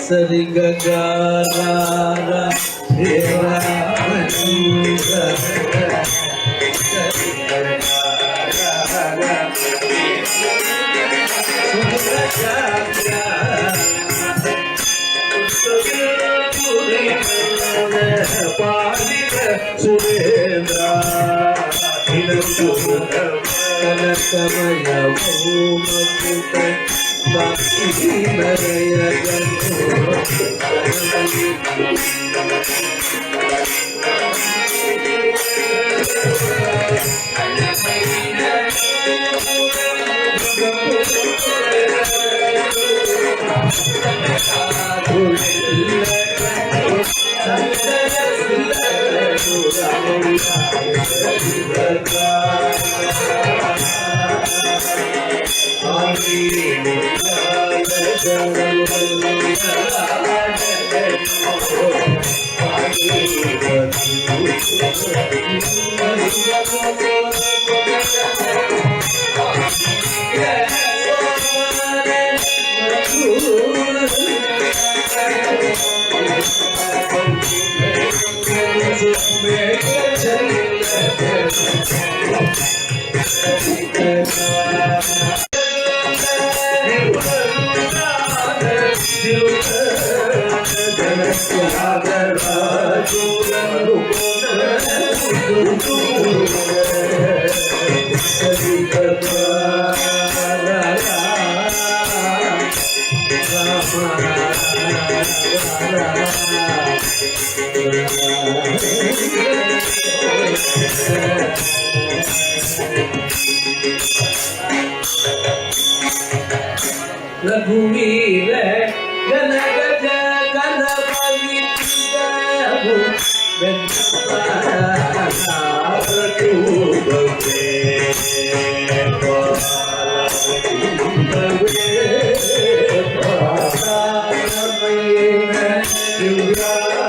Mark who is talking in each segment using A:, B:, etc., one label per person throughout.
A: Sari ga ga ra ra he ra ni ga ga sari ga ga ra ra sudra ga ga puri pali surendra hilsudha kanakamaya bhumatuta bhakti naraya Raghuveer Gana Gaja Gana Bali Dahu Venapara Pratu Bhave Pala Bhave Pala Mayena Yugana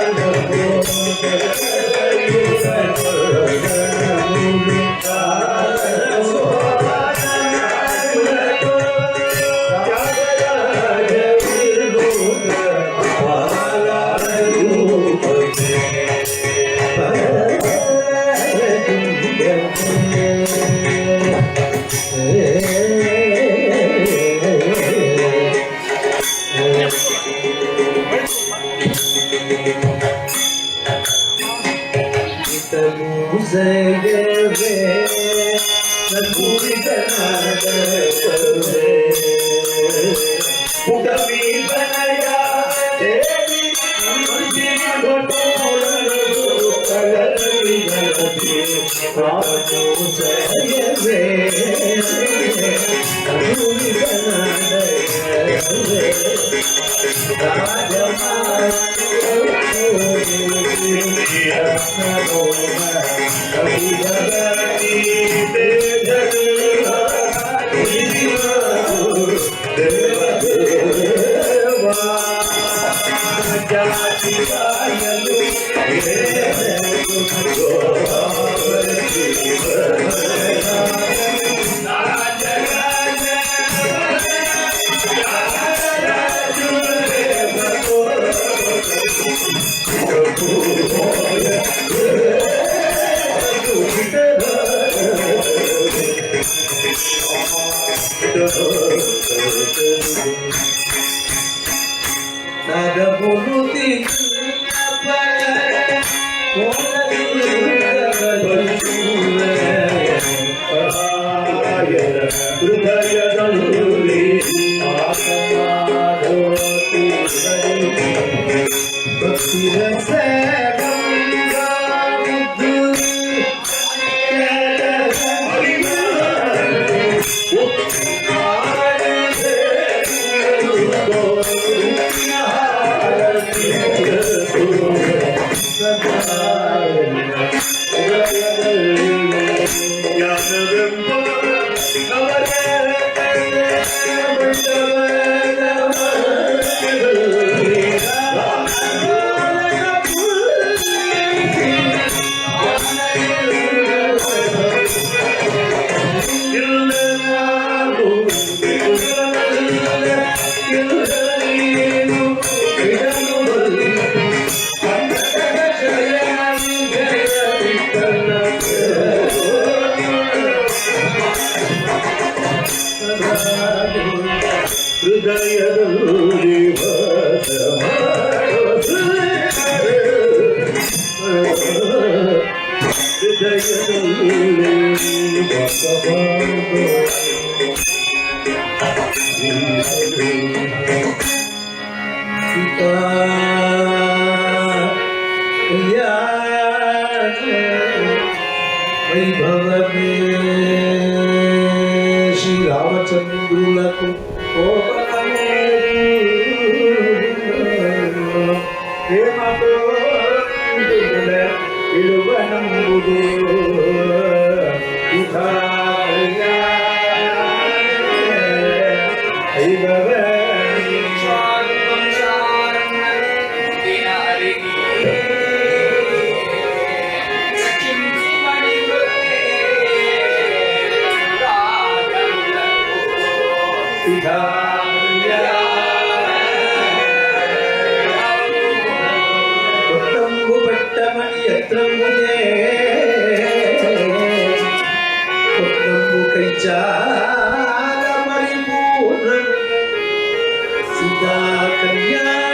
A: ಹೃದಯದಲ್ಲಿ వైభవ శ్రీ రామచంద్రులకు ప్రేమతో విలువనంబుడు కొత్తంబు పట్టమని యత్రమునే కొత్తంబు కైచాల పరిపూర్ణ సీతా కళ్యాణ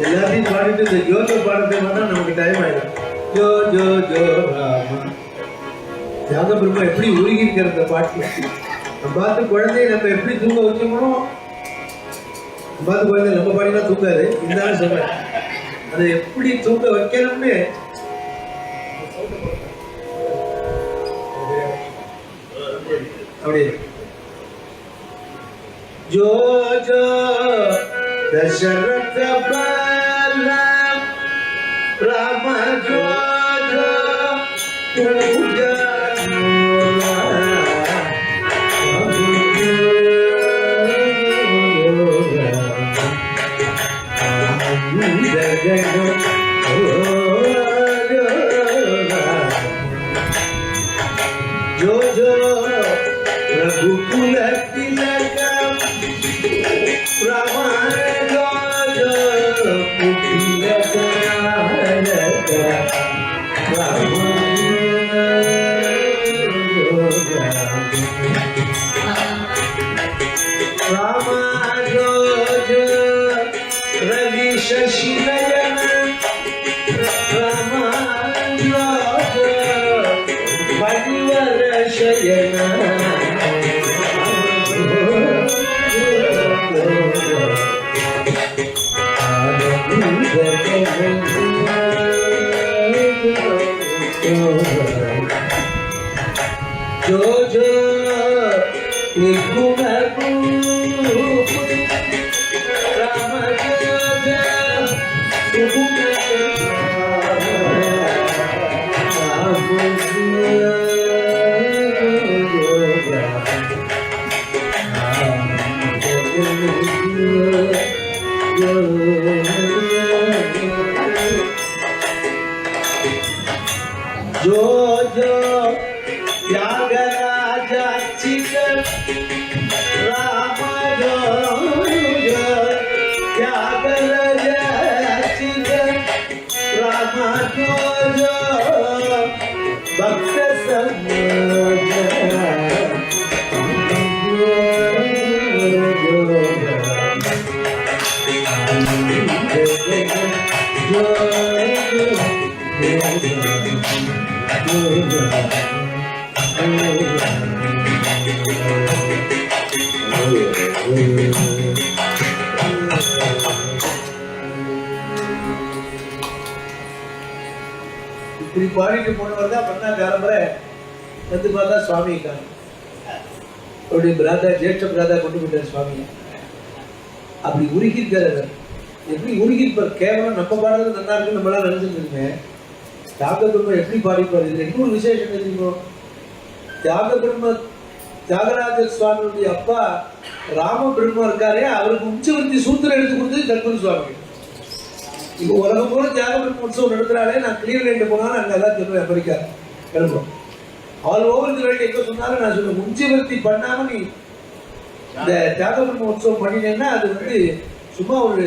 A: எல்லாத்தையும் பாடிட்டு இந்த ஜோஜோ பாடத்தை பண்ணா நமக்கு டைம் ஆயிடும். Joe Joe Joe Rama. தியாக பிரம்மா எப்படி உருகி இருக்கிற இந்த பாட்டுல நம்ம பார்த்து குழந்தைய நம்ம எப்படி தூங்க வைக்கணுமோ பார்த்து குழந்தை நம்ம பாடினா தூங்காது. இந்த சொல்றேன் அதை எப்படி தூங்க வைக்கணும்னு அப்படியே जो जो दशरथ बाला राम जो जो पूजा जो जो रघुकुल तिलक शशिनयन परिवर शयन जो जो निर्गुण रूप राम जो जो जो त्यागराज चित राम जो जो त्यागराज चित राम जो जो भक्त समझ இப்படி பாடிட்டு போனவர் தான் பண்ணா கிளம்புற வந்து பார்த்தா சுவாமி அவருடைய பிராதா ஜேஷ்ட பிராதா கொண்டு போயிட்டார் சுவாமி. அப்படி உருகிருக்காரு. எப்படி உருகிருப்பார்? கேவலம் நம்ம பாடுறது நல்லா இருக்கு நம்மளாம் நினைச்சிட்டு இருக்கேன். தியாக பிரம்ம எப்படி பாடிப்பாரு? இதுல இன்னொரு விசேஷம் தெரியுமோ? தியாக பிரம்ம தியாகராஜ சுவாமியுடைய அப்பா ராம பிரம்மா இருக்காரே, அவருக்கு உச்சவர்த்தி சூத்திரம் எடுத்து கொடுத்தது தர்மன் சுவாமி. இப்போ உலகம் போல தியாக பிரம்ம உற்சவம் நடத்துறாலே, நான் கிளீவ்லேண்ட் போனாலும் அங்கே எல்லாம் சொல்லுவேன் அமெரிக்கா கிளம்பும். ஆல் ஓவர் தி வேர்ல்டு எங்கே சொன்னாலும் நான் சொல்லுவேன், உச்சவர்த்தி பண்ணாமல் நீ இந்த தியாக பிரம்ம உற்சவம் பண்ணினேன்னா அது வந்து சும்மா ஒரு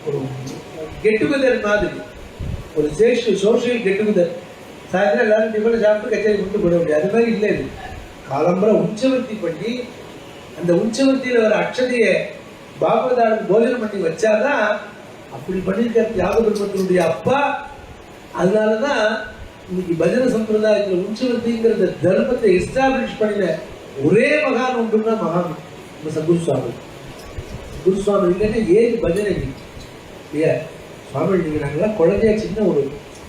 A: ஒரு கெட்டுகெதர் மாதிரி, ஒரு சோஷியல் கெட்டுகெதர். சாயந்தரம் எல்லாரும் டிஃபன் சாப்பிட்டு கச்சேரி கொண்டு போட முடியாது. அது மாதிரி இல்லை. இது காலம்பரம் உச்சவர்த்தி பண்ணி அந்த உச்சவர்த்தியில் வர அக்ஷதையை பாகவதாளுக்கு போஜனம் பண்ணி வச்சாதான் அப்படி பண்ணியிருக்கார் தியாக பிரம்மத்தினுடைய அப்பா. அதனாலதான் இன்னைக்கு பஜன சம்பிரதாயத்தில் உச்சவர்த்திங்கிற தர்மத்தை எஸ்டாப்ளிஷ் பண்ணின ஒரே மகான் உண்டுன்னா மகான் நம்ம சத்குருசுவாமி. குருசுவாமி இல்லைன்னா ஏது பஜனை இல்லையா? சுவாமி நீங்கள் நாங்கள்லாம் குழந்தையா சின்ன ஒரு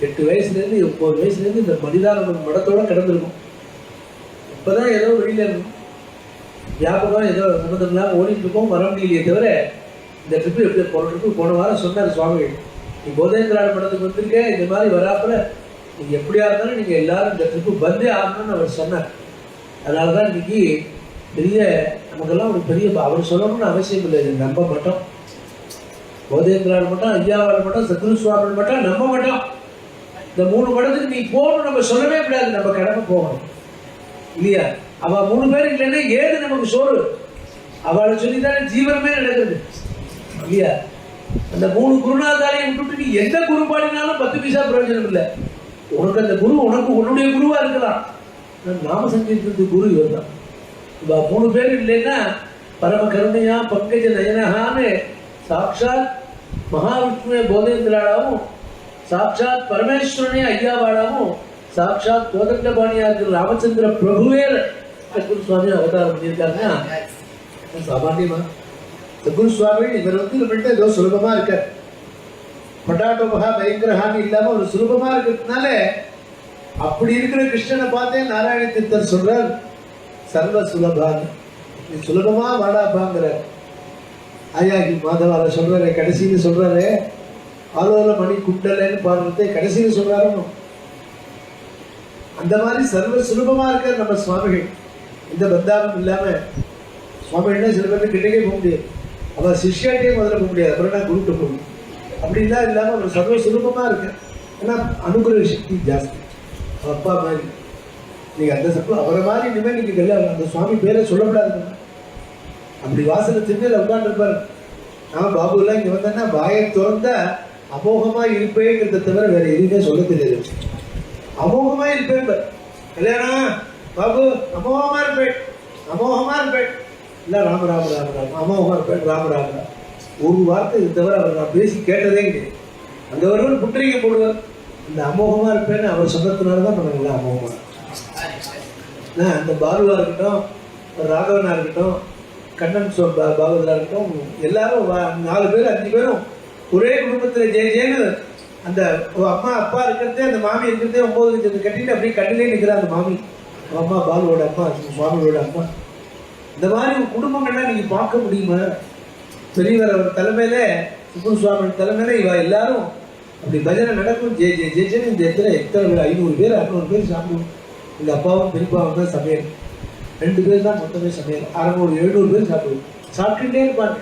A: 8 வயசுலேருந்து 9 வயசுலேருந்து இந்த மனிதான மடத்தோட கிடந்திருக்கும். இப்போதான் ஏதோ வெளியில இருக்கும் வியாபகம் ஏதோ சம்மந்தம்லாம் ஓடிட்டு இருக்கோம், வர முடியலையே தவிர இந்த ட்ரிப்பு எப்படி ட்ரிப்பு போன வாரம் சொன்னார் சுவாமி, நீ போதேந்திராட மடத்துக்கு வந்திருக்க, இந்த மாதிரி வராப்புல நீங்கள் எப்படியா இருந்தாலும் நீங்கள் எல்லாரும் இந்த ட்ரிப்பு பந்தே ஆகணும்னு அவர் சொன்னார். அதனால தான் இன்னைக்கு பெரிய நமக்கெல்லாம் ஒரு பெரிய அவர் சொல்லணும்னு அவசியம் இல்லை. இது நம்ப மாட்டோம். போதேந்திராட மட்டும், ஐயாவாட மட்டும், சத்குரு சுவாமி மட்டும் நம்ப மாட்டோம். இந்த 3 மடத்துக்கு நீ போகணும் நம்ம சொல்லவே கூடாது, நம்ம கடமை போகணும் இல்லையா? அவள் 3 பேர் இல்லைன்னா ஏது நமக்கு சோறு? அவளை சொல்லித்தானே ஜீவனமே நடக்குது இல்லையா? அந்த 3 குருநாதாரையும் விட்டுட்டு நீ எந்த குரு பாடினாலும் 10 பைசா பிரயோஜனம் இல்லை. உனக்கு அந்த குரு உனக்கு உன்னுடைய குருவா இருக்கலாம். நாம சங்கீதத்துக்கு குரு இவர் தான். இப்போ 3 பேர் இல்லைன்னா பரம கருணையா பங்கஜ நயனகான்னு சாட்சாத் மகாவிஷ்ணுவே போதேந்திராடாவும், சாட்சாத் பரமேஸ்வரனே ஐயாவாடாவும், சாட்சாத் கோதண்டபாணியா இருக்கிற ராமச்சந்திர பிரபுவே சத்குரு சுவாமி அவதாரம் பண்ணியிருக்காருன்னா சாமானியமா? சத்குரு சுவாமி இவர் வந்து நம்மள்கிட்ட ஏதோ சுலபமா இருக்கார். பட்டாட்டோ மகா பயங்கரஹான்னு இல்லாம ஒரு சுலபமா இருக்கிறதுனால அப்படி இருக்கிற கிருஷ்ணனை பார்த்தே நாராயண தீர்த்தர் சொல்றார் சர்வ சுலபான், நீ சுலபமா வாடாப்பாங்கிற. ஆயாகி மாதவார சொல்றாரு, கடைசின்னு சொல்றாரு, ஆலோல மணி குண்டலன்னு பாடுறதே கடைசின்னு சொல்றாரு. அந்த மாதிரி சர்வ சுலபமா இருக்க நம்ம சுவாமிகள். இந்த பந்தாபம் இல்லாம சுவாமிகள்னா சில பேருக்கு கிட்டக்கே போக முடியாது, அவர் சிஷ்யாட்டே முதல்ல போக முடியாது, அப்புறம் நான் குருட்டு போகணும். அப்படின்லாம் இல்லாம அவர் சர்வ சுலபமா இருக்கு. ஏன்னா அனுகிரக சக்தி ஜாஸ்தி. அப்பா மாதிரி நீங்க அந்த சப்பம் அவரை மாதிரி இனிமேல் நீங்க கல்யாணம் அந்த சுவாமி பேரை சொல்லக்கூடாது. அப்படி வாசலை திரும்பியில் உட்காந்துருப்பாரு. நான் பாபு எல்லாம் இங்க வந்தேன்னா வாயை திறந்தா அமோகமா இருப்பேங்கிறத தவிர வேற எதுவுமே சொல்ல தெரியாது. அமோகமா இருப்பேன் கல்யாணம் பாபு, அமோகமா இருப்பேன், அமோகமா இருப்பேன். இல்ல ராம ராம ராம ராம அமோகமா இருப்பேன், ராம ராம. ஒரு வார்த்தை இது தவிர அவர் நான் பேசி கேட்டதே கிடையாது. அந்த ஒருவர் புத்திரிகை போடுவார், இந்த அமோகமா இருப்பேன்னு அவர் சொன்னதுனாலதான் பண்ணல அமோகமா. அந்த பாலுவா இருக்கட்டும், ராகவனா இருக்கட்டும், கண்ணன் பாகவதரா இருக்கட்டும், எல்லாரும் 4 பேர் 5 பேரும் ஒரே குடும்பத்துல ஜெய ஜெயன்னு அந்த அம்மா அப்பா இருக்கிறதே, அந்த மாமி இருக்கிறதே 9 கட்டிட்டு அப்படியே கண்ணிலே நிற்கிற அந்த மாமி அம்மா, பாலுவோட அம்மா, சுவாமியோட அம்மா. இந்த மாதிரி ஒரு குடும்பங்கள்லாம் நீங்க பார்க்க முடியுமா? பெரியவர் அவர் தலைமையில, சுப்புர சுவாமி தலைமையில இவ எல்லாரும் அப்படி பஜனை நடக்கும். ஜெய ஜெய ஜெய ஜெயன்னு இந்த எத்தனை 500 பேர் 600 பேர் சாப்பிடுவோம். எங்க அப்பாவும் பெரியப்பாவும் தான் சமையல், 2 பேர் தான் மொத்தமே சமையல். 600 700 பேர் சாப்பிடுவோம். சாப்பிட்டுட்டே இருப்பாங்க.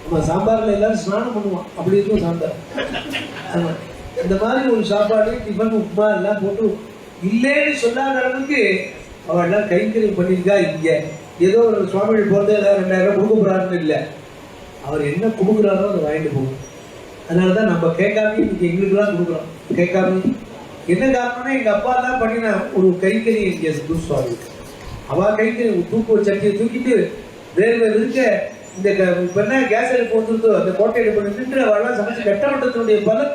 A: நம்ம சாம்பார்ல எல்லாரும் ஸ்நானம் பண்ணுவோம், அப்படி இருக்கும் சாம்பார். ஆமா, இந்த மாதிரி ஒரு சாப்பாடு, டிஃபன், உப்புமா எல்லாம் போட்டு இல்லைன்னு சொல்லாத அளவுக்கு அவள் எல்லாம் கைங்கரியம் பண்ணியிருக்கா. இங்க ஏதோ ஒரு சுவாமிகள் போறது ஏதாவது 2000 கொடுக்க போறாருன்னு இல்லை, அவர் என்ன கொடுக்குறாரோ அதை வாங்கிட்டு போகணும். அதனாலதான் நம்ம கேட்காம இன்னைக்கு எங்களுக்குலாம் கொடுக்குறோம். கேட்காம என்ன காரணம்னா, எங்க அப்பா எல்லாம் பண்ணின ஒரு கைக்கறி இங்கே குரு சுவாமி அவ கைக்கறி தூக்கு சட்டியை தூக்கிட்டு வேர்வை இருக்க இந்த இப்ப என்ன கேஸ் அடுப்பு வந்துருந்தோ அந்த கோட்டையில பண்ணி நின்று அவெல்லாம் சமைச்சு கட்டமட்டத்தினுடைய பலன்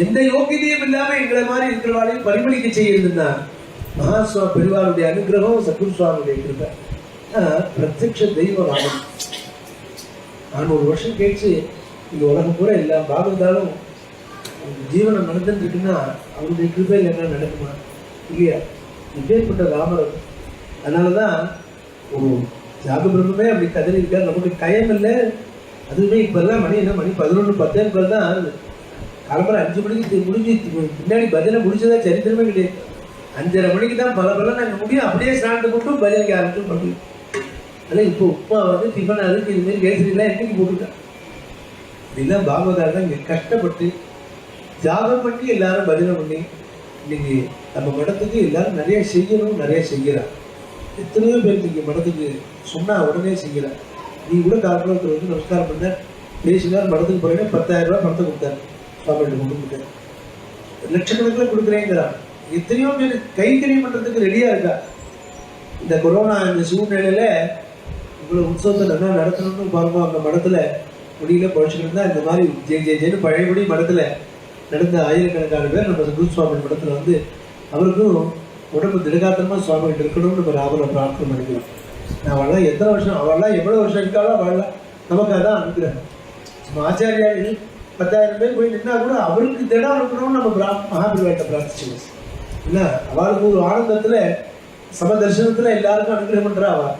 A: எந்த யோகியதையும் இல்லாம எங்களை மாதிரி இருக்கிறவாளையும் பரிமளிக்க செய்யிருந்தா மகாசுவா பெருவாளுடைய அனுகிரகம், சத்குரு சுவாமியுடைய கிருபை. பிரத்யக்ஷ தெய்வம் ராமன். 400 வருஷம் கேட்டு இங்க உலகம் பூரா எல்லா பாகவதாலும் ஜீவனம் நடந்துட்டு இருக்குன்னா அவருடைய கிருபையில் என்ன நடக்குமா இல்லையா? இப்பேற்பட்ட ராமர். அதனாலதான் ஒரு தியாக பிரம்மே அப்படி கதறி இருக்காரு. நமக்கு கயம் இல்லை. அதுவுமே இப்பெல்லாம் மணி 11:10 தான் காலம்பரம் 5 மணிக்கு முடிஞ்சு பின்னாடி பஜனை முடிச்சதா சரித்திரமே கிடையாது. 5:30 மணிக்கு தான் பல நாங்கள் முடியும். அப்படியே ஸ்நானத்தை போட்டு பஜனைக்கு ஆரம்பிச்சு பண்ணுவோம். அதனால் இப்போ உப்பா வந்து டிஃபன் அதுக்கு இதுமாரி கேசரிலாம் என்னைக்கு போட்டுருக்கேன். இதெல்லாம் பாகவதார் தான் இங்கே கஷ்டப்பட்டு தியாகம் பண்ணி எல்லாரும் பஜனை பண்ணி இன்னைக்கு நம்ம மடத்துக்கு எல்லாரும் நிறைய செய்யணும், நிறைய செய்கிறார். எத்தனையோ பேர் இங்கே மடத்துக்கு சொன்னால் உடனே செய்கிறார். நீ கூட காலத்தில் வந்து நமஸ்காரம் பண்ண பேசினார், மடத்துக்கு போறீங்கன்னா 10,000 ரூபாய் பணத்தை கொடுத்தாரு. சுவாமிகிட்ட கொண்டு கொடுத்தாரு. லட்சக்கணக்கில் கொடுக்குறேங்கிறார். எத்தனையோ பேர் கைக்கறி பண்ணுறதுக்கு ரெடியாக இருக்கா. இந்த கொரோனா இந்த சூழ்நிலையில இவ்வளோ உற்சவத்தை நல்லா நடத்தணும்னு பாருங்க. அந்த மடத்தில் முடியல பழச்சிக்கிட்டு தான் இந்த மாதிரி ஜெய ஜெய ஜெயன்னு பழையபடி மடத்தில் நடந்த ஆயிரக்கணக்கான பேர் நம்ம குரு சுவாமி மடத்தில் வந்து அவருக்கும் உடம்பு திடகாத்திரமா சுவாமிகிட்ட இருக்கணும்னு நம்ம ராமனை பிரார்த்தனை பண்ணிக்கலாம். அவள்லாம் எத்தனை வருஷம், அவள்லாம் எவ்வளோ வருஷம் இருக்காலும் அவள்லாம் நமக்கு அதான் அனுப்பிடுறாங்க. நம்ம ஆச்சாரியார்கள் 10,000 பேர் போய் நின்னா கூட அவருக்கு திடம் இருக்கணும்னு நம்ம மகாபிரிவாட்ட பிரார்த்திச்சுக்கணும். இல்லை அவளுக்கு ஒரு ஆனந்தத்தில் சமதர்சனத்தில் எல்லாருக்கும் அனுகிரகம் பண்ணுறா அவள்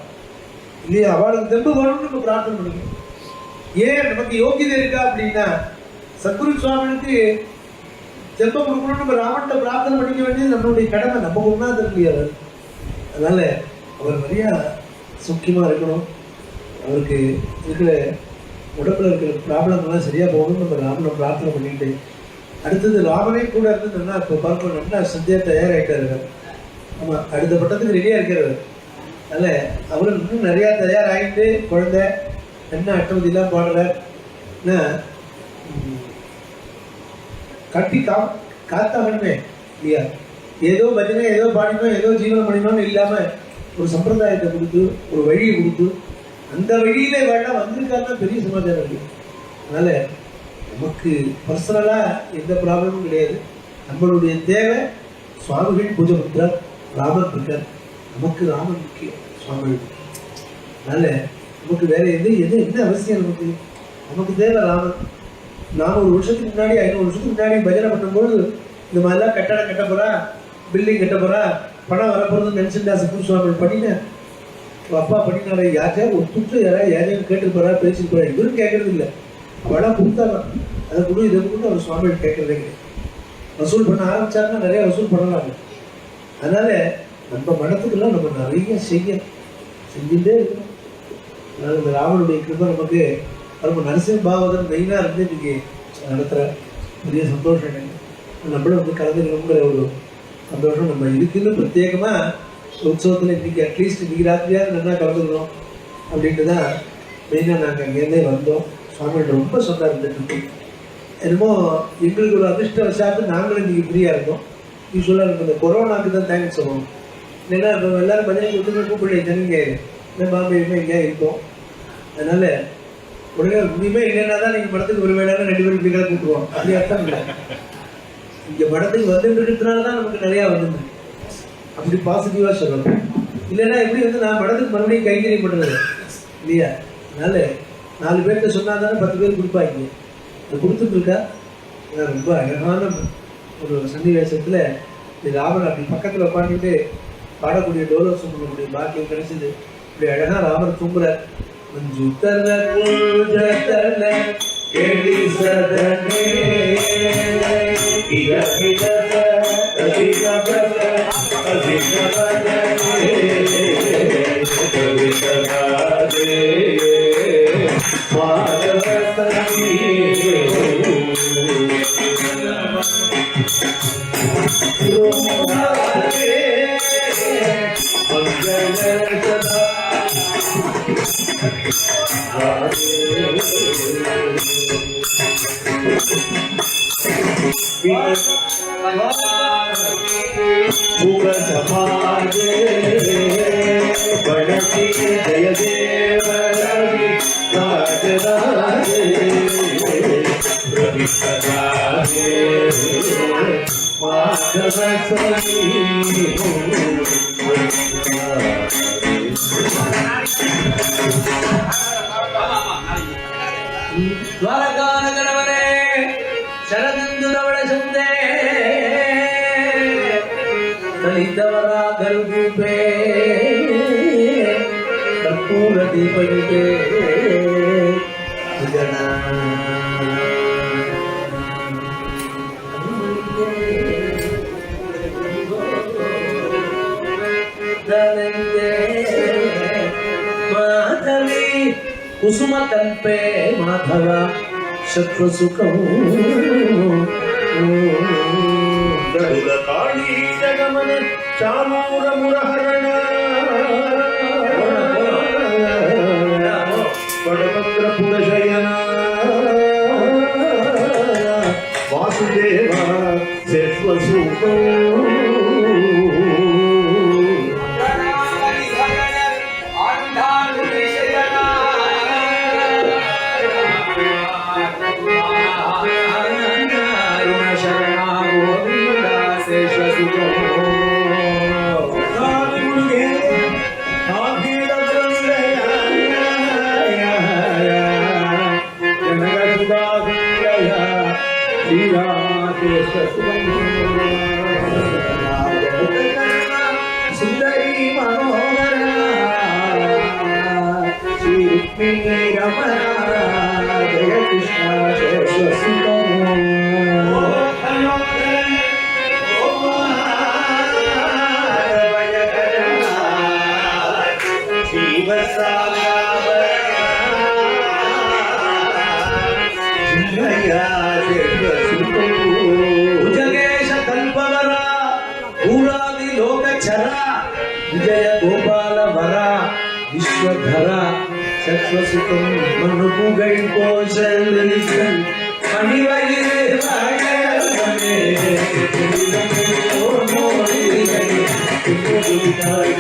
A: இல்லையா? அவளுக்கு தெம்பு வரணும்னு நம்ம பிரார்த்தனை பண்ணிக்கணும். ஏன் நமக்கு யோகியதை இருக்கா அப்படின்னா, சத்குரு சுவாமிக்கு தெம்பம் கொடுக்கணும்னு நம்ம ராமன்ட்ட பிரார்த்தனை பண்ணிக்க வேண்டியது நம்மளுடைய கடமை. நம்ம ஒன்றா தெரியாது. அதனால அவர் நிறையா சுக்கியமாக இருக்கணும். அவருக்கு இருக்கிற உடம்புல இருக்கிற ப்ராப்ளம்லாம் சரியாக போகணும்னு நம்ம ராமனை பிரார்த்தனை பண்ணிட்டு, அடுத்தது ராமனே கூட இருந்து நல்லா இப்போ பார்க்கணும். நல்லா சந்தியா தயாராகிட்டாரு. ஆமாம், அடுத்த பட்டத்துக்கு ரெடியாக இருக்கிறார். அதனால் அவரும் இன்னும் நிறையா தயாராகிட்டு குழந்தை என்ன அட்டவதியெல்லாம் பாடுறார். என்ன கட்டி காத்தாகணுமே இல்லையா? ஏதோ பஜனை ஏதோ பாடினோம் ஏதோ ஜீவனம் பண்ணினோம்னு இல்லாமல் ஒரு சம்பிரதாயத்தை கொடுத்து ஒரு வழியை கொடுத்து அந்த வழியில வேண்டாம் வந்திருக்காருன்னா பெரிய சமாச்சாரம் இருக்கு. அதனால நமக்கு பர்சனலாக எந்த ப்ராப்ளமும் கிடையாது. நம்மளுடைய தேவை சுவாமிகள் பூஜை பண்ணுறார், ராமன் இருக்கார். நமக்கு ராமன் முக்கியம், சுவாமிகள். அதனால நமக்கு வேற எந்த அவசியம் நமக்கு தேவை ராமன். 400 வருஷத்துக்கு முன்னாடி 500 வருஷத்துக்கு முன்னாடி பஜனை பண்ணும்போது இந்த மாதிரிலாம் கட்டடம் கட்ட போறா, பில்டிங் கட்ட போறா, பணம் வரப்போறதுன்னு நினைச்சுட்டா சத்குரு சுவாமி பண்ணினேன். அப்பா பண்ணினாரு, யாரையாவது ஒத்துட்டு யாரையும் கேட்டு போறா, பேசிட்டு போறா, இவரும் கேட்கறது இல்லை. அவளா கொடுத்தாங்க, அதை கொடு இதை கொண்டு அவர் சுவாமிகள் கேட்கறதே கிடையாது. வசூல் பண்ண ஆரம்பிச்சாருன்னா நிறைய வசூல் பண்ணலாங்க. அதனால நம்ம மனத்துக்கெல்லாம் நம்ம நிறைய செஞ்சுட்டே இருக்கணும். அதனால இந்த ராமனுடைய கிருபை நமக்கு நம்ம நரசிம்ம பாகவதன் மெயினாக இருந்து இன்னைக்கு நடத்துகிற பெரிய சந்தோஷம் எனக்கு. நம்மளும் வந்து கலந்துக்கணுங்கிற ஒரு சந்தோஷம் நம்ம இருக்குன்னு பிரத்யேகமாக உற்சவத்தில் இன்னைக்கு அட்லீஸ்ட் இன்னைக்கு ராத்திரியாவது நல்லா கலந்துக்கணும் அப்படின்ட்டு தான் மெயினாக நாங்கள் அங்கேருந்தே வந்தோம். சுவாமிகிட்ட ரொம்ப சொன்னார் இருந்துட்டு. என்னமோ எங்களுக்கு ஒரு அதிர்ஷ்டவசாத்து நாங்களும் இன்னைக்கு ஃப்ரீயாக இருந்தோம். யூஸ்வலாக நம்ம இந்த கொரோனாவுக்கு தான் தேங்க்ஸ் சொல்லணும். இல்லைன்னா இப்போ எல்லாரும் பஞ்சாயத்து ஒத்துங்க கூப்பிடல தனிங்க இல்லை பாம்பே எங்கேயா இருக்கோம். அதனால் உடனே இனிமேல் இல்லைன்னா தான் நீங்கள் படத்துக்கு ஒரு வேலையான 2 பேரும் இப்படிக்காக கூப்பிடுவோம். அப்படி அர்த்தம் இல்லை. இங்கே படத்துக்கு வந்துன்றதுனால தான் நமக்கு நிறையா வந்துருக்கு. அப்படி பாசிட்டிவாக சொல்லணும். இல்லைன்னா எப்படி வந்து நான் படத்துக்கு மறுபடியும் கைங்கரியம் பண்ணுறது இல்லையா? அதனால் 4 பேர்கிட்ட சொன்னால் தானே 10 பேர் கொடுப்பாங்க. அது கொடுத்துட்ருக்கா. ரொம்ப அழகான ஒரு சன்னிவேசத்தில் இந்த ராமர் அப்படி பக்கத்தில் உட்காந்துட்டு பாடக்கூடிய டோலோசம் பண்ணக்கூடிய பாக்கியம் கிடைச்சிது. இப்படி அழகாக ராமர் தூங்குறார். மஞ்சு தர பூஜதல கேலி சதனே जय देव ದ್ವಾರಕಾನಗರವರೇ ಶರದಿಂದು ನವಳ ಚಂದೆ ದಲಿತವರ ಗರುಗುಪೇ ಕರ್ಪೂರ ದೀಪಯುತೆ ಜನ ಮಾಧವಿ ಕುಸುಮ ಕಲ್ಪೆ ಮಾಧವ ಶತ್ರು ಸುಖಂ ಕಾಳಿ ಜಗಮನ ಚಾಮೂರ ಮುರಹರಣ ಪಡಪತ್ರ ಪುರಶಯನ ವಾಸುದೇವ ಶತ್ರು ಸುಖಂ सुंदरी मनोहर श्री रुक्मिणी रमण जय कृष्ण भुजगेश कल्पवर पूरादि लोकचर विजय गोपाल वर विश्वधर सत्वसुतं मनुपुगै कोशलिसन मणिवैर वायवने ओ मोरिगै कुकुदिताय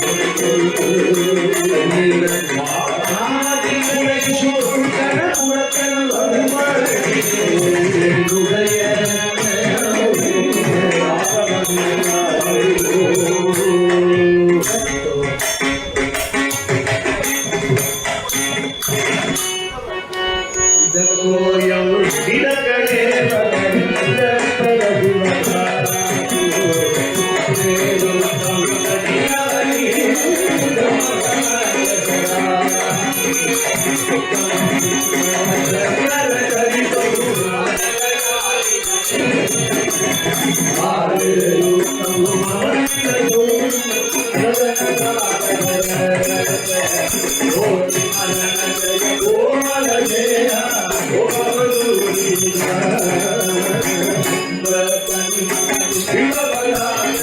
A: आदि पुरकिशोर कर पुरकल अधिमर ಇದಕ್ಕೋ ಯಾವ ಗಿಡಗಳೇ
B: भगवान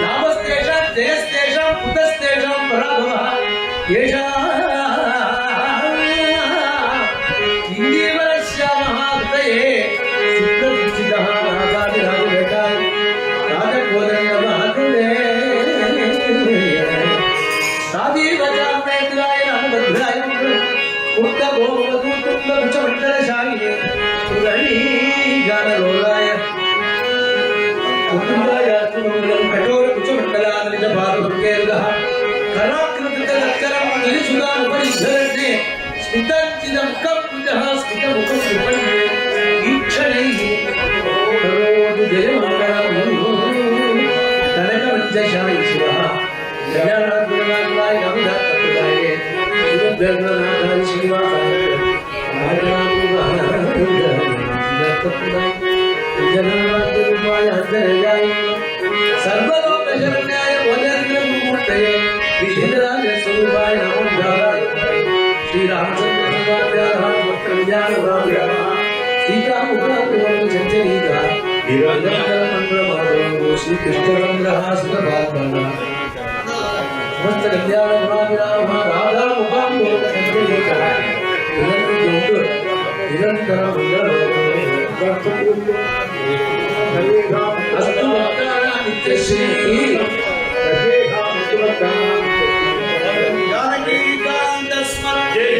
B: लाभस्तेषां जयस्तेषां पुतस्तेषां पराभवः इंदीवरश्यामहातये सुप्रतिष्ठितः राजाधिराजघटाय राजकोदण्डमहाकुले साधीवजामेन्द्राय रामभद्राय उत्तमोपदूतुल्लभुचमण्डलशालिने गानलोलाय कठोर कुचमंडलानिज भारुकेरः कराकृतिकलक्षरं निरिसुदानुपरिधरणे स्मितञ्चिदं कप्पुजः स्मितमुखं विपण्ये ईक्षणैः करोतु जयमङ्गलम् कनकवञ्जशायि शिवः कल्याणाद्गुणनाथाय नमिदात्तप्रदाय शिवभ्यर्गनाथाय श्रीनिवासाय सर्वलोकशरण्याय वज्रमूर्तये विशेषराजस्वरूपाय नमो नारायणाय श्रीरामचन्द्रभगवान् सीतामुखाचरीता निरञ्जनमङ्गलमाधवो श्रीकृष्णचन्द्रहासुतभात्मनः समस्त कल्याण गुणाभिराम राधा मुखाम्बोधसञ्चरीता निरंतर मंगल स्वामी